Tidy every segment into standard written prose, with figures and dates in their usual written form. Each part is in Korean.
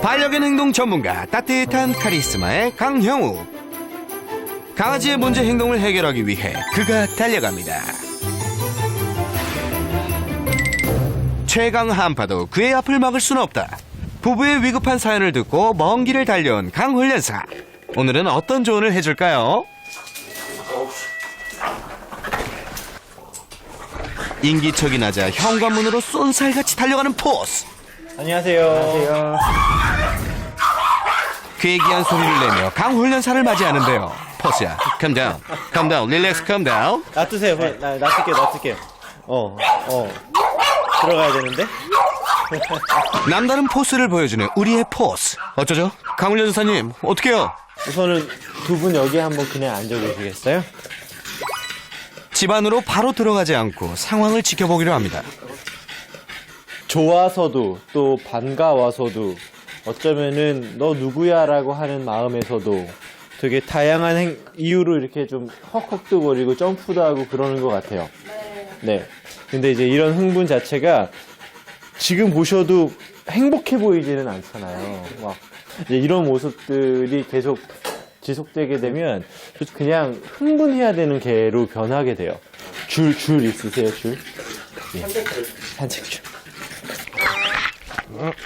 반려견 행동 전문가 따뜻한 카리스마의 강형우. 강아지의 문제 행동을 해결하기 위해 그가 달려갑니다. 최강 한파도 그의 앞을 막을 수는 없다. 부부의 위급한 사연을 듣고 먼 길을 달려온 강훈련사. 오늘은 어떤 조언을 해줄까요? 인기척이 나자 현관문으로 쏜살같이 달려가는 포스. 안녕하세요. 괴기한 소리를 내며 강훈련사를 맞이하는데요. 포스야, calm down, calm down, relax, calm down. 놔두세요. 놔둘게요. 들어가야 되는데? 남다른 포스를 보여주는 우리의 포스. 어쩌죠? 강훈련사님, 어떡해요? 우선은 두 분 여기 한번 그냥 앉아보시겠어요? 집 안으로 바로 들어가지 않고 상황을 지켜보기로 합니다. 좋아서도 또 반가워서도 어쩌면은 너 누구야 라고 하는 마음에서도 되게 다양한 이유로 이렇게 좀 헉헉거리고 점프도 하고 그러는 것 같아요. 네. 근데 이제 이런 흥분 자체가 지금 보셔도 행복해 보이지는 않잖아요. 막 이제 이런 모습들이 계속 지속되게 되면 그냥 흥분해야 되는 개로 변하게 돼요. 줄 있으세요, 줄? 예. 산책줄.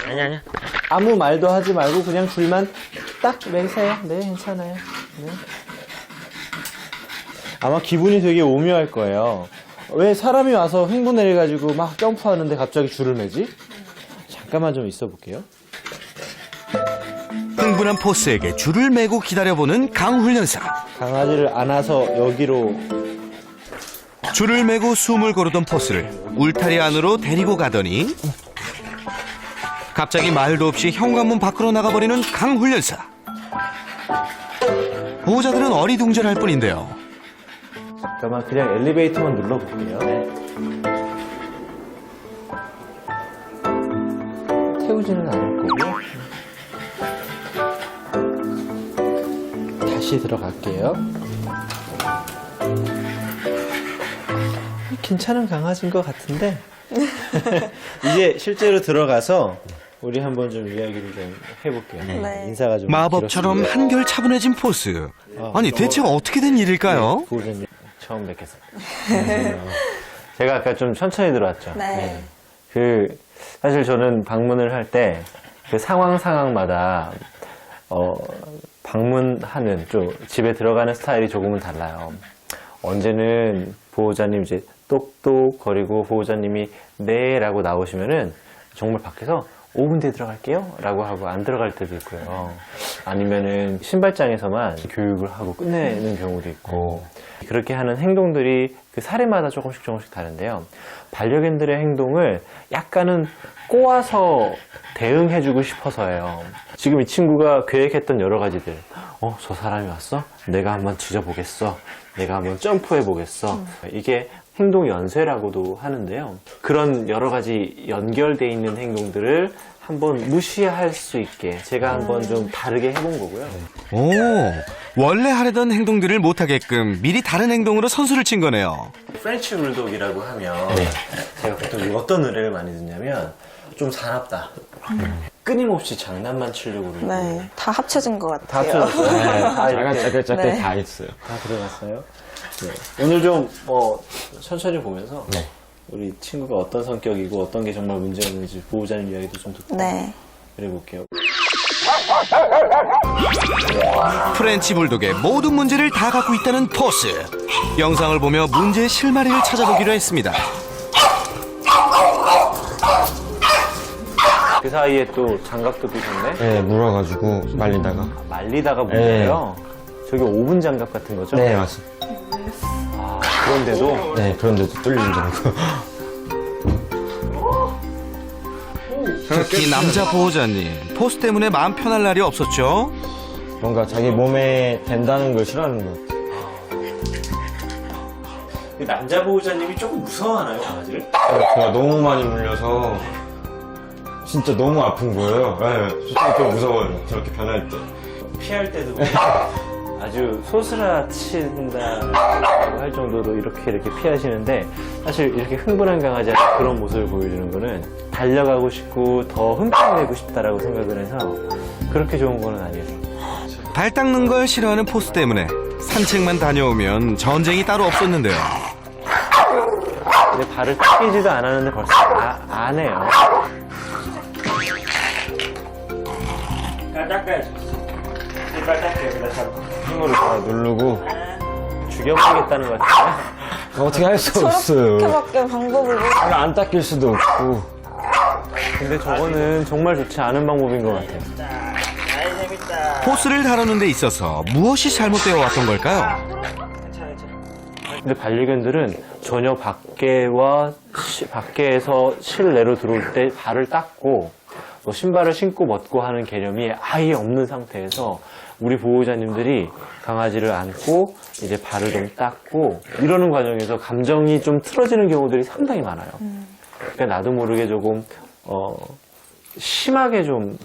아니. 아무 말도 하지 말고 그냥 줄만 딱 매세요. 네, 괜찮아요. 네. 아마 기분이 되게 오묘할 거예요. 왜 사람이 와서 흥분해가지고 막 점프하는데 갑자기 줄을 매지? 잠깐만 좀 있어 볼게요. 흥분한 포스에게 줄을 매고 기다려보는 강훈련사. 강아지를 안아서 여기로 줄을 매고 숨을 고르던 포스를 울타리 안으로 데리고 가더니 갑자기 말도 없이 현관문 밖으로 나가버리는 강훈련사. 보호자들은 어리둥절할 뿐인데요. 잠깐만 그냥 엘리베이터만 눌러볼게요. 태우지는 않을 거고 다시 들어갈게요. 괜찮은 강아지인 것 같은데 이제 실제로 들어가서 우리 한번 좀 이야기를 좀 해볼게요. 네. 인사가 좀 마법처럼 길었습니다. 한결 차분해진 포스. 아니 대체 어떻게 된 일일까요? 부부님 처음 뵙겠습니다. 제가 아까 좀 천천히 들어왔죠. 네. 사실 저는 방문을 할 때 그 상황마다 방문하는 집에 들어가는 스타일이 조금은 달라요. 언제는 보호자님 이제 똑똑거리고 보호자님이 네라고 나오시면은 정말 밖에서 5분 뒤에 들어갈게요 라고 하고 안 들어갈 때도 있고요. 아니면은 신발장에서만 교육을 하고 끝내는 경우도 있고, 그렇게 하는 행동들이 그 사례마다 조금씩 다른데요. 반려견들의 행동을 약간은 꼬아서 대응해주고 싶어서예요. 지금 이 친구가 계획했던 여러 가지들, 저 사람이 왔어? 내가 한번 뒤져보겠어. 내가 한번 점프해보겠어. 이게 행동 연쇄라고도 하는데요. 그런 여러 가지 연결되어 있는 행동들을 한번 무시할 수 있게 제가 한번 좀 다르게 해본 거고요. 오, 원래 하려던 행동들을 못하게끔 미리 다른 행동으로 선수를 친 거네요. 프렌치 불독이라고 하면 제가 보통 어떤 의뢰를 많이 듣냐면 좀 사납다. 끊임없이 장난만 치려고 그러고. 네, 다 합쳐진 것 다 같아요. 들어갔어요. 작게 네. 다 있어요. 다 들어갔어요. 네. 오늘 좀 천천히 보면서 우리 친구가 어떤 성격이고 어떤 게 정말 문제였는지 보호자님 이야기도 좀 듣고 네. 그래볼게요. 프렌치 불독의 모든 문제를 다 갖고 있다는 포스. 영상을 보며 문제의 실마리를 찾아보기로 했습니다. 그 사이에 또 장갑도 끼셨네? 네, 물어가지고 말리다가. 말리다가 문제예요. 저기 오븐 장갑 같은 거죠? 네, 맞습니다. 그런데도 네, 그런데도 뚫린 정도. 특히 남자 보호자님, 포스 때문에 마음 편할 날이 없었죠? 뭔가 자기 몸에 된다는 걸 싫어하는 것 같아요. 남자 보호자님이 조금 무서워하나요, 강아지를? 제가 너무 많이 물려서 진짜 너무 아픈 거예요. 네, 솔직히 좀 무서워요. 저렇게 변할 때. 피할 때도 아주 소스라친다고 할 정도로 이렇게 피하시는데 사실 이렇게 흥분한 강아지가 그런 모습을 보여주는 거는 달려가고 싶고 더 흠뻑내고 싶다라고 생각을 해서 그렇게 좋은 거는 아니에요. 발 닦는 걸 싫어하는 포스 때문에 산책만 다녀오면 전쟁이 따로 없었는데요. 근데 발을 닦이지도 않았는데 벌써 안 해요. 힘으로 다 누르고 죽여버리겠다는 것 같아요. 어떻게 할 수 없어요. 저렇게밖에 방법을 못. 발을 안 닦일 수도 없고. 근데 저거는 정말 좋지 않은 방법인 것 같아요. 포스를 다루는 데 있어서 무엇이 잘못되어 왔던 걸까요? 근데 반려견들은 전혀 밖에서 실내로 들어올 때 발을 닦고 또 신발을 신고 벗고 하는 개념이 아예 없는 상태에서 우리 보호자님들이 강아지를 안고 이제 발을 좀 닦고 이러는 과정에서 감정이 좀 틀어지는 경우들이 상당히 많아요. 그러니까 나도 모르게 조금 심하게 좀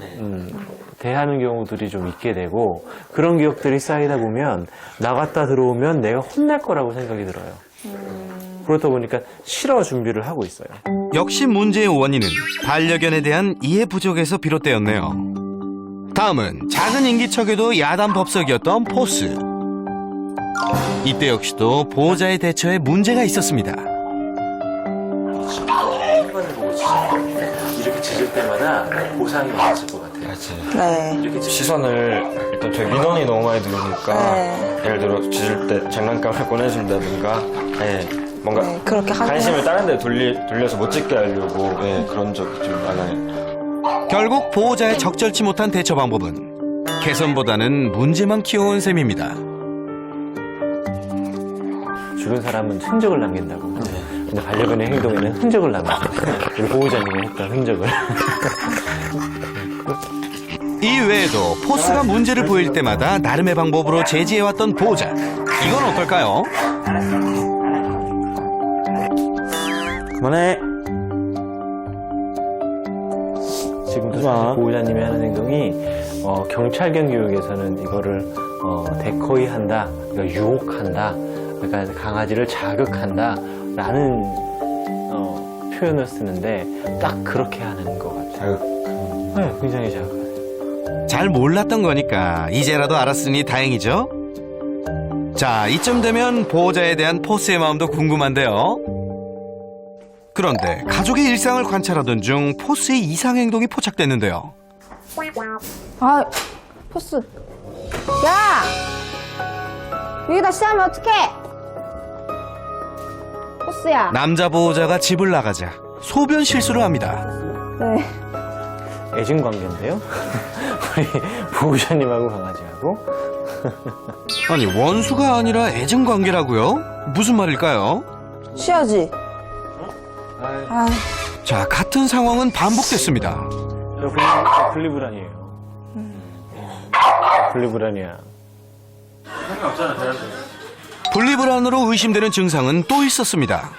대하는 경우들이 좀 있게 되고 그런 기억들이 쌓이다 보면 나갔다 들어오면 내가 혼날 거라고 생각이 들어요. 그렇다 보니까 실어 준비를 하고 있어요. 역시 문제의 원인은 반려견에 대한 이해 부족에서 비롯되었네요. 다음은 작은 인기척에도 야단 법석이었던 포스. 이때 역시도 보호자의 대처에 문제가 있었습니다. 이렇게 짖을 때마다 보상이 많았을 것 같아요. 네. 이렇게 시선을 일단 저희 민원이 너무 많이 들어오니까 네. 예를 들어 짖을 때 장난감을 꺼내준다든가 뭔가 네, 그렇게 하면. 관심을 다른 데 돌려서 못 짖게 하려고 그런 적이 좀 많아요. 결국 보호자의 적절치 못한 대처 방법은 개선보다는 문제만 키워온 셈입니다. 죽은 사람은 흔적을 남긴다고. 근데 반려견의 행동에는 흔적을 남겨요. 우리 보호자님이 했던 흔적을. 이 외에도 포스가 문제를 보일 때마다 나름의 방법으로 제지해왔던 보호자. 이건 어떨까요? 그만해. 지금도 사실 보호자님이 하는 행동이 경찰견 교육에서는 이거를 데코이 한다, 그러니까 유혹한다, 그러니까 강아지를 자극한다 라는 표현을 쓰는데 딱 그렇게 하는 것 같아요. 네, 굉장히 자극하죠. 잘 몰랐던 거니까 이제라도 알았으니 다행이죠. 자, 이쯤 되면 보호자에 대한 포스의 마음도 궁금한데요. 그런데 가족의 일상을 관찰하던 중 포스의 이상 행동이 포착됐는데요. 아, 포스. 야! 여기다 씌하면 어떡해? 포스야. 남자 보호자가 집을 나가자 소변 실수를 합니다. 네. 애증 관계인데요? 우리 보호자님하고 강아지하고. 아니, 원수가 아니라 애증 관계라고요? 무슨 말일까요? 쉬어야지. 아, 자, 같은 상황은 반복됐습니다. 저 분리불안이에요. 분리불안이야. 분리불안으로 의심되는 증상은 또 있었습니다.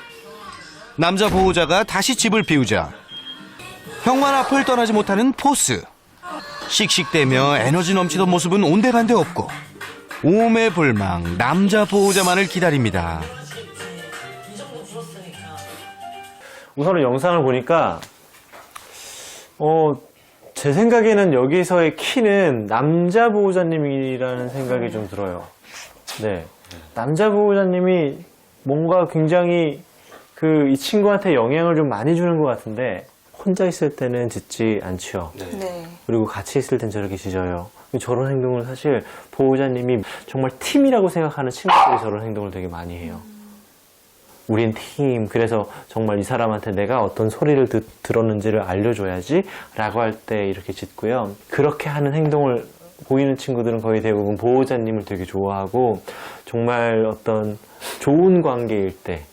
남자 보호자가 다시 집을 비우자 현관 앞을 떠나지 못하는 포스. 씩씩대며 에너지 넘치던 모습은 온데간데 없고 오매불망 남자 보호자만을 기다립니다. 우선은 영상을 보니까 제 생각에는 여기서의 키는 남자 보호자님이라는 생각이 좀 들어요. 네, 남자 보호자님이 뭔가 굉장히 이 친구한테 영향을 좀 많이 주는 것 같은데 혼자 있을 때는 짖지 않죠. 네. 그리고 같이 있을 땐 저렇게 짖어요. 저런 행동을 사실 보호자님이 정말 팀이라고 생각하는 친구들이 저런 행동을 되게 많이 해요. 우린 팀. 그래서 정말 이 사람한테 내가 어떤 소리를 들었는지를 알려줘야지 라고 할 때 이렇게 짖고요. 그렇게 하는 행동을 보이는 친구들은 거의 대부분 보호자님을 되게 좋아하고 정말 어떤 좋은 관계일 때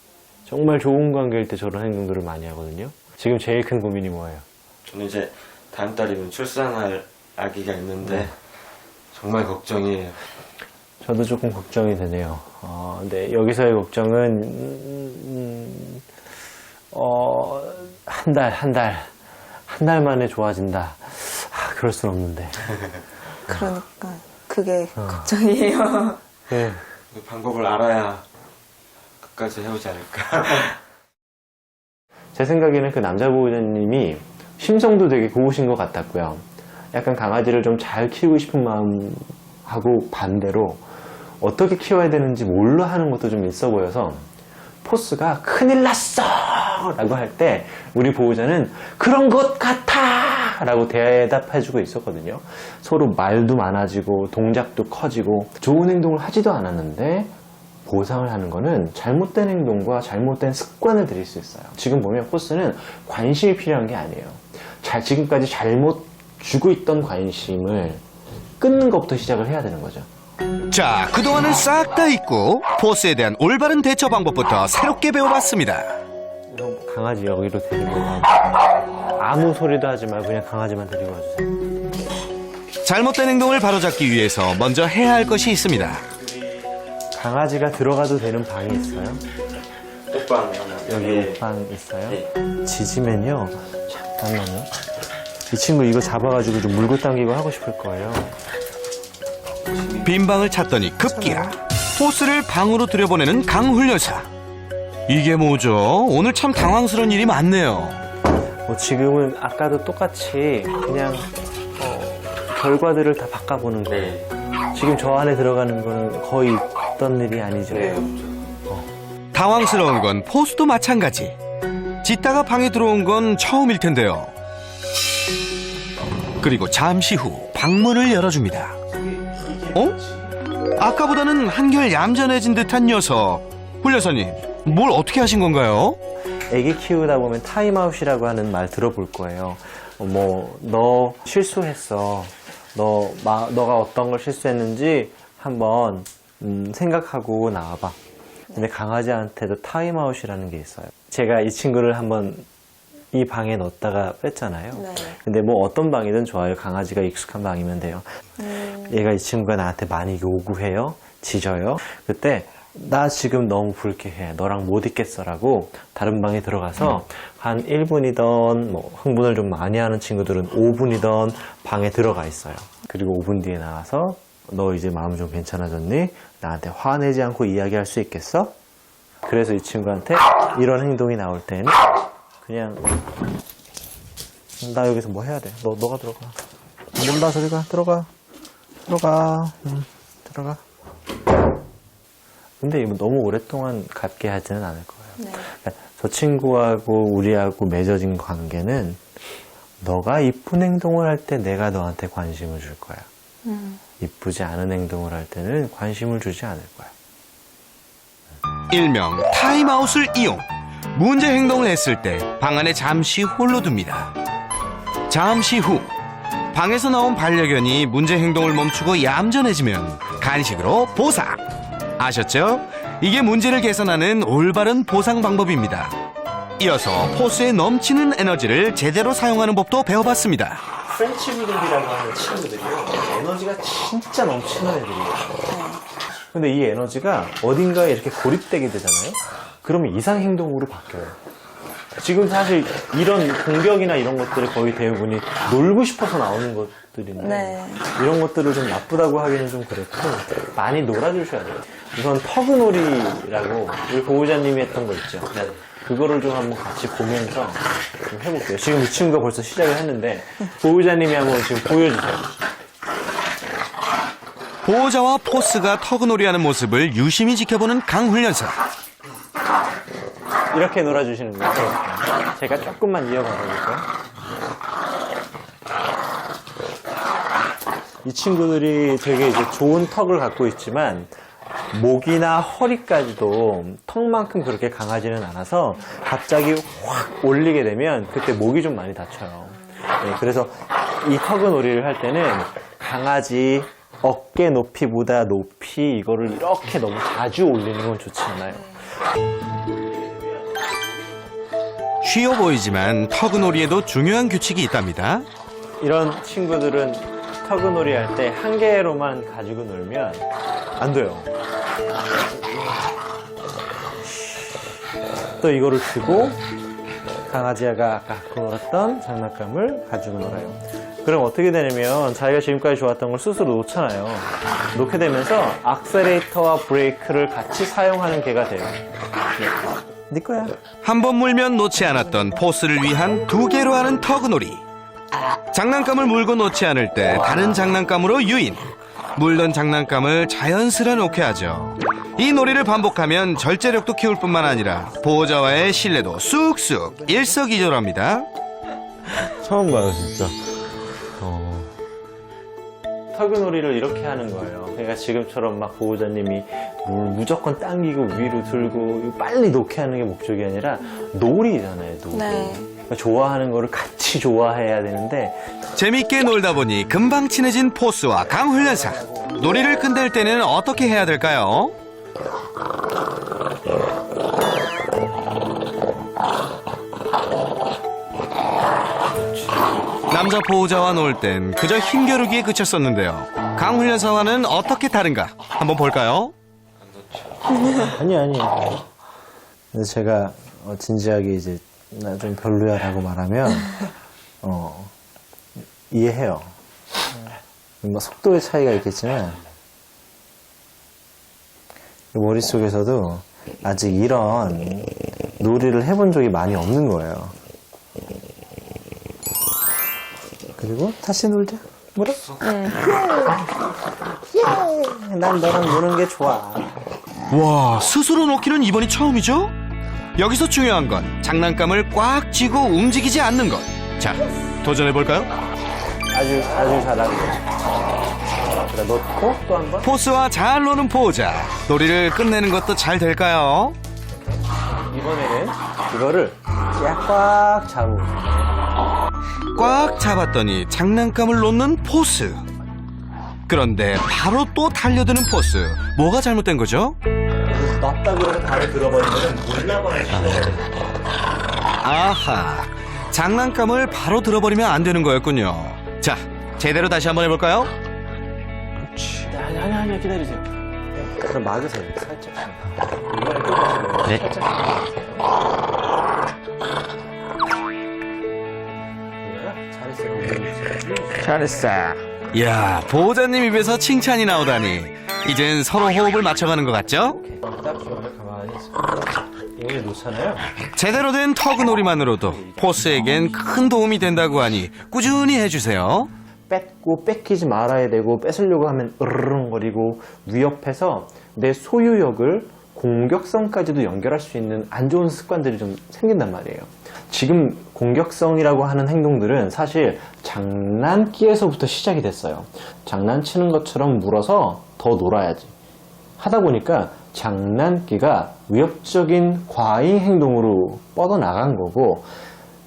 정말 좋은 관계일 때 저런 행동들을 많이 하거든요. 지금 제일 큰 고민이 뭐예요? 저는 이제 다음 달이면 출산할 아기가 있는데 정말 걱정이에요. 저도 조금 걱정이 되네요. 근데 여기서의 걱정은 한 달 만에 좋아진다. 그럴 순 없는데. 그러니까. 그게 걱정이에요. 네. 그 방법을 알아야 끝까지 해오지 않을까. 제 생각에는 그 남자 보호자님이 심성도 되게 고우신 것 같았고요. 약간 강아지를 좀 잘 키우고 싶은 마음하고 반대로 어떻게 키워야 되는지 몰라 하는 것도 좀 있어 보여서 포스가 큰일 났어! 라고 할 때 우리 보호자는 그런 것 같아! 라고 대답해주고 있었거든요. 서로 말도 많아지고 동작도 커지고 좋은 행동을 하지도 않았는데 보상을 하는 거는 잘못된 행동과 잘못된 습관을 들일 수 있어요. 지금 보면 포스는 관심이 필요한 게 아니에요. 지금까지 잘못 주고 있던 관심을 끊는 것부터 시작을 해야 되는 거죠. 자, 그동안은 싹 다 잊고 포스에 대한 올바른 대처 방법부터 새롭게 배워봤습니다. 강아지 여기로 데리고 가고 아무 소리도 하지 말고 그냥 강아지만 데리고 와주세요. 잘못된 행동을 바로잡기 위해서 먼저 해야 할 것이 있습니다. 강아지가 들어가도 되는 방이 있어요? 옷방 여기 네. 옷방 있어요? 네. 짖으면요. 잠깐만요. 이 친구 이거 잡아가지고 좀 물고 당기고 하고 싶을 거예요. 빈 방을 찾더니 급기야 포스를 방으로 들여보내는 강훈련사. 이게 뭐죠? 오늘 참 당황스러운 일이 많네요. 지금은 아까도 똑같이 그냥 결과들을 다 바꿔보는 거예요. 네. 지금 저 안에 들어가는 거는 거의 있던 일이 아니죠. 네, 없죠. 당황스러운 건 포스도 마찬가지. 짖다가 방에 들어온 건 처음일 텐데요. 그리고 잠시 후 방문을 열어줍니다. 아까보다는 한결 얌전해진 듯한 녀석. 훈련사님, 뭘 어떻게 하신 건가요? 애기 키우다 보면 타임아웃이라고 하는 말 들어볼 거예요. 너 실수했어. 너가 어떤 걸 실수했는지 한번 생각하고 나와봐. 근데 강아지한테도 타임아웃이라는 게 있어요. 제가 이 친구를 한번 이 방에 넣었다가 뺐잖아요. 네. 근데 어떤 방이든 좋아요. 강아지가 익숙한 방이면 돼요. 얘가 이 친구가 나한테 많이 요구해요. 짖어요. 그때 나 지금 너무 불쾌해. 너랑 못 있겠어라고 다른 방에 들어가서 한 1분이던 흥분을 좀 많이 하는 친구들은 5분이던 방에 들어가 있어요. 그리고 5분 뒤에 나와서 너 이제 마음 좀 괜찮아졌니? 나한테 화내지 않고 이야기할 수 있겠어? 그래서 이 친구한테 이런 행동이 나올 때는 그냥 나 여기서 뭐 해야 돼? 너가 들어가. 뭔다 소리가 들어가. 들어가. 근데 이거 너무 오랫동안 갖게 하지는 않을 거예요. 네. 그러니까 저 친구하고 우리하고 맺어진 관계는 너가 이쁜 행동을 할 때 내가 너한테 관심을 줄 거야. 이쁘지 않은 행동을 할 때는 관심을 주지 않을 거야. 일명 타임아웃을 이용. 문제 행동을 했을 때 방 안에 잠시 홀로 둡니다. 잠시 후 방에서 나온 반려견이 문제 행동을 멈추고 얌전해지면 간식으로 보상. 아셨죠? 이게 문제를 개선하는 올바른 보상 방법입니다. 이어서 포스에 넘치는 에너지를 제대로 사용하는 법도 배워봤습니다. 프렌치 불독이라고 하는 친구들이요. 에너지가 진짜 넘치는 애들이에요. 근데 이 에너지가 어딘가에 이렇게 고립되게 되잖아요. 그러면 이상 행동으로 바뀌어요. 지금 사실 이런 공격이나 이런 것들을 거의 대부분이 놀고 싶어서 나오는 것들인데 네. 이런 것들을 좀 나쁘다고 하기는 좀 그렇고 많이 놀아주셔야 돼요. 우선 터그놀이라고 우리 보호자님이 했던 거 있죠. 그거를 좀 한번 같이 보면서 좀 해볼게요. 지금 이 친구가 벌써 시작을 했는데 보호자님이 한번 지금 보여주세요. 보호자와 포스가 터그놀이하는 모습을 유심히 지켜보는 강훈련사. 이렇게 놀아주시는 거예요. 제가 조금만 이어가 볼까요? 이 친구들이 되게 이제 좋은 턱을 갖고 있지만 목이나 허리까지도 턱만큼 그렇게 강하지는 않아서 갑자기 확 올리게 되면 그때 목이 좀 많이 다쳐요. 네, 그래서 이 터그놀이를 할 때는 강아지 어깨 높이보다 높이 이거를 이렇게 너무 자주 올리는 건 좋지 않아요. 쉬워 보이지만 터그놀이에도 중요한 규칙이 있답니다. 이런 친구들은 터그놀이 할 때 한 개로만 가지고 놀면 안 돼요. 또 이거를 주고 강아지가 갖고 놀았던 장난감을 가지고 놀아요. 그럼 어떻게 되냐면 자기가 지금까지 좋았던 걸 스스로 놓잖아요. 놓게 되면서 악셀레이터와 브레이크를 같이 사용하는 개가 돼요. 네 거야. 한 번 물면 놓지 않았던 포스를 위한 두 개로 하는 터그놀이. 장난감을 물고 놓지 않을 때 다른 장난감으로 유인. 물던 장난감을 자연스레 놓게 하죠. 이 놀이를 반복하면 절제력도 키울 뿐만 아니라 보호자와의 신뢰도 쑥쑥 일석이조랍니다. 처음 봐요, 진짜. 터그놀이를 이렇게 하는 거예요. 그러니까 지금처럼 막 보호자님이 물 무조건 당기고 위로 들고 빨리 놓게 하는 게 목적이 아니라 놀이잖아요, 놀이. 네. 그러니까 좋아하는 거를 같이 좋아해야 되는데 재밌게 놀다 보니 금방 친해진 포스와 강훈련사. 놀이를 끝낼 때는 어떻게 해야 될까요? 남자 보호자와 놀 땐 그저 힘겨루기에 그쳤었는데요. 강훈련사와는 어떻게 다른가? 한번 볼까요? 아니. 근데 제가 진지하게 이제 나 좀 별로야라고 말하면 이해해요. 뭐 속도의 차이가 있겠지만 머릿속에서도 아직 이런 놀이를 해본 적이 많이 없는 거예요. 그리고 다시 놀자. 뭐라? 예! 난 너랑 노는 게 좋아. 와, 스스로 놓기는 이번이 처음이죠? 여기서 중요한 건 장난감을 꽉 쥐고 움직이지 않는 것. 자, 도전해볼까요? 아주 잘하고. 그래, 놓고 또 한 번. 포스와 잘 노는 보호자. 놀이를 끝내는 것도 잘 될까요? 이번에는 이거를 꽉 잡고. 꽉 잡았더니 장난감을 놓는 포스. 그런데 바로 또 달려드는 포스. 뭐가 잘못된 거죠? 놨다고 해서 발을 들어버리면 몰라버려. 아하, 장난감을 바로 들어버리면 안 되는 거였군요. 자, 제대로 다시 한번 해볼까요? 아니, 기다리세요. 그럼 막으세요, 살짝. 네. 잘했어. 이야, 보호자님 입에서 칭찬이 나오다니. 이젠 서로 호흡을 맞춰가는 것 같죠? 딱 가만히 있어. 이걸 놓잖아요. 제대로 된 터그놀이만으로도 포스에겐 큰 도움이 된다고 하니 꾸준히 해주세요. 뺏고 뺏기지 말아야 되고 뺏으려고 하면 으르렁거리고 위협해서 내 소유욕을 공격성까지도 연결할 수 있는 안 좋은 습관들이 좀 생긴단 말이에요. 지금 공격성이라고 하는 행동들은 사실 장난기에서부터 시작이 됐어요. 장난치는 것처럼 물어서 더 놀아야지 하다 보니까 장난기가 위협적인 과잉 행동으로 뻗어나간 거고,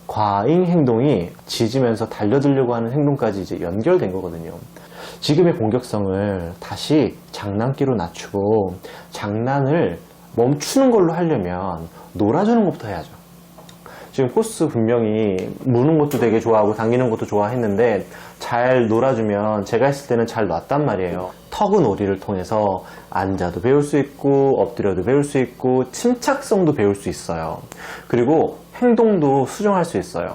과잉 행동이 짖으면서 달려들려고 하는 행동까지 이제 연결된 거거든요. 지금의 공격성을 다시 장난기로 낮추고 장난을 멈추는 걸로 하려면 놀아주는 것부터 해야죠. 지금 포스 분명히 무는 것도 되게 좋아하고 당기는 것도 좋아했는데 잘 놀아주면 제가 했을 때는 잘 놨단 말이에요. 터그놀이를 통해서 앉아도 배울 수 있고 엎드려도 배울 수 있고 침착성도 배울 수 있어요. 그리고 행동도 수정할 수 있어요.